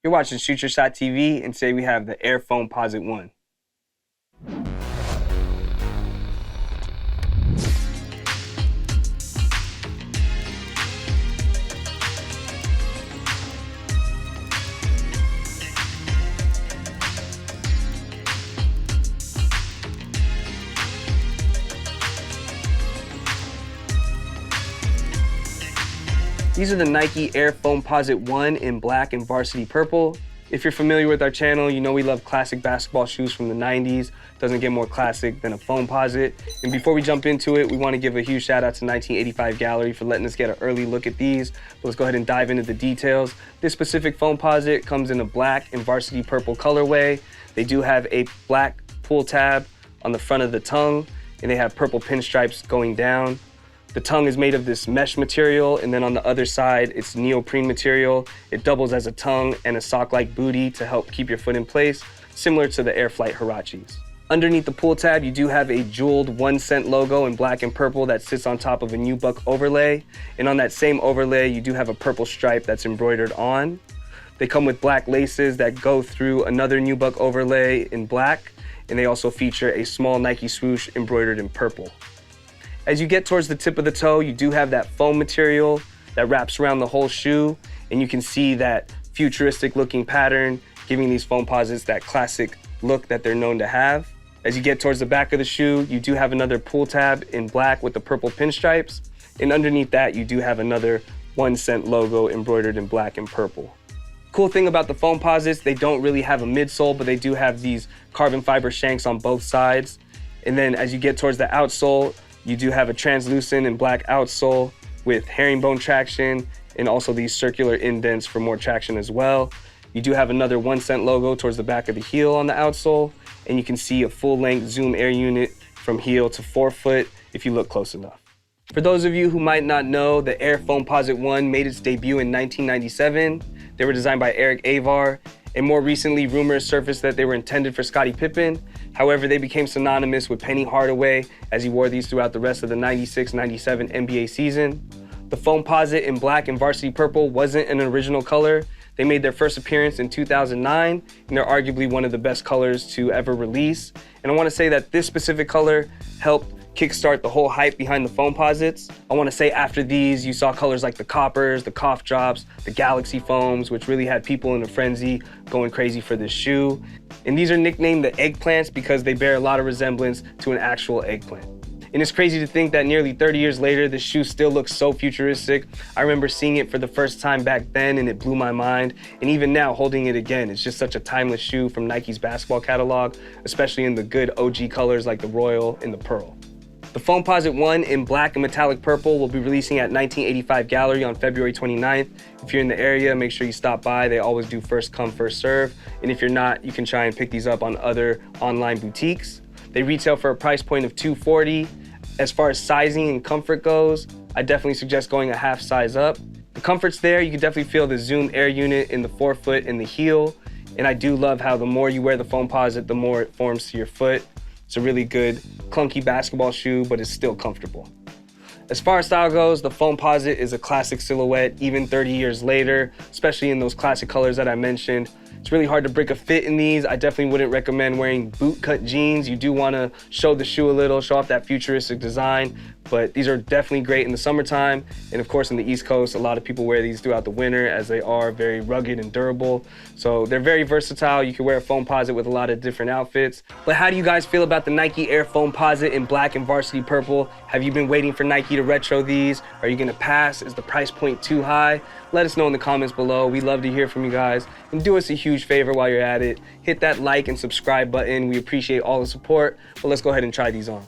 You're watching Shoot Your Shot TV, and today we have the Air Foamposite 1. These are the Nike Air Foamposite 1 in black and varsity purple. If you're familiar with our channel, you know we love classic basketball shoes from the 90s. Doesn't get more classic than a Foamposite. And before we jump into it, we want to give a huge shout out to 1985 Gallery for letting us get an early look at these. But let's go ahead and dive into the details. This specific Foamposite comes in a black and varsity purple colorway. They do have a black pull tab on the front of the tongue, and they have purple pinstripes going down. The tongue is made of this mesh material, and then on the other side, it's neoprene material. It doubles as a tongue and a sock-like booty to help keep your foot in place, similar to the Air Flight Huaraches. Underneath the pull tab, you do have a jeweled 1 cent logo in black and purple that sits on top of a nubuck overlay. And on that same overlay, you do have a purple stripe that's embroidered on. They come with black laces that go through another nubuck overlay in black, and they also feature a small Nike swoosh embroidered in purple. As you get towards the tip of the toe, you do have that foam material that wraps around the whole shoe, and you can see that futuristic looking pattern, giving these Foamposites that classic look that they're known to have. As you get towards the back of the shoe, you do have another pull tab in black with the purple pinstripes, and underneath that, you do have another 1 cent logo embroidered in black and purple. Cool thing about the Foamposites, they don't really have a midsole, but they do have these carbon fiber shanks on both sides. And then as you get towards the outsole, you do have a translucent and black outsole with herringbone traction and also these circular indents for more traction as well. You do have another 1 cent logo towards the back of the heel on the outsole, and you can see a full-length zoom air unit from heel to forefoot if you look close enough. For those of you who might not know, the Air Foamposite 1 made its debut in 1997. They were designed by Eric Avar, and more recently rumors surfaced that they were intended for Scottie Pippen. However, they became synonymous with Penny Hardaway as he wore these throughout the rest of the 96-97 NBA season. The Foamposite in black and varsity purple wasn't an original color. They made their first appearance in 2009, and they're arguably one of the best colors to ever release. And I want to say that this specific color helped kickstart the whole hype behind the Foamposites. I want to say after these, you saw colors like the Coppers, the Cough Drops, the Galaxy Foams, which really had people in a frenzy going crazy for this shoe. And these are nicknamed the Eggplants because they bear a lot of resemblance to an actual eggplant. And it's crazy to think that nearly 30 years later, this shoe still looks so futuristic. I remember seeing it for the first time back then and it blew my mind. And even now, holding it again, it's just such a timeless shoe from Nike's basketball catalog, especially in the good OG colors like the Royal and the Pearl. The Foamposite 1 in black and metallic purple will be releasing at 1985 Gallery on February 29th. If you're in the area, make sure you stop by. They always do first come, first serve. And if you're not, you can try and pick these up on other online boutiques. They retail for a price point of $240. As far as sizing and comfort goes, I definitely suggest going a half size up. The comfort's there. You can definitely feel the zoom air unit in the forefoot and the heel. And I do love how the more you wear the Foamposite, the more it forms to your foot. It's a really good, clunky basketball shoe, but it's still comfortable. As far as style goes, the Foamposite is a classic silhouette, even 30 years later, especially in those classic colors that I mentioned. It's really hard to break a fit in these. I definitely wouldn't recommend wearing boot-cut jeans. You do want to show the shoe a little, show off that futuristic design, but these are definitely great in the summertime. And of course, in the East Coast, a lot of people wear these throughout the winter as they are very rugged and durable. So they're very versatile. You can wear a Foamposite with a lot of different outfits. But how do you guys feel about the Nike Air Foamposite in black and varsity purple? Have you been waiting for Nike to retro these? Are you gonna pass? Is the price point too high? Let us know in the comments below. We love to hear from you guys. And do us a huge favor while you're at it. Hit that like and subscribe button. We appreciate all the support. But let's go ahead and try these on.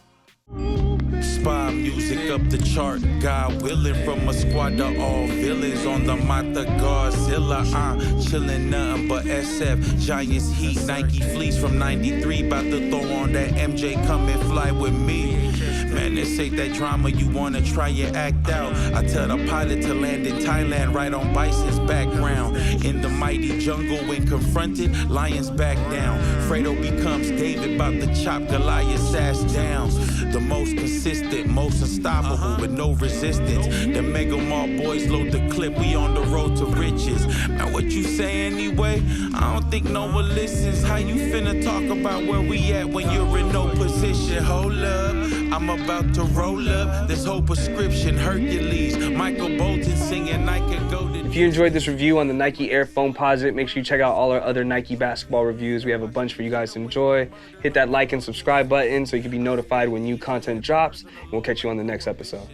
Spy music up the chart, God willing, from a squad to all villains on the Mata Godzilla. Chillin' nothing but SF, Giants Heat, Nike fleece from 93, about to throw on that MJ, come and fly with me. Man, this ain't that drama, you wanna try and act out. I tell the pilot to land in Thailand, right on Bison's background. In the mighty jungle, when confronted, lions back down. Fredo becomes David, about to chop Goliath's ass down. The most consistent, most most unstoppable with no resistance. The Mega Mall boys load the clip, we on the road to riches. Man, what you say anyway? I don't think no one listens. How you finna talk about where we at when you're in no position? Hold up, I'm about to roll up this whole prescription. Hercules, Michael Bolton singing I Can Go to... If you enjoyed this review on the Nike Air Foamposite, make sure you check out all our other Nike basketball reviews. We have a bunch for you guys to enjoy. Hit that like and subscribe button so you can be notified when new content drops, and we'll catch you on the next episode.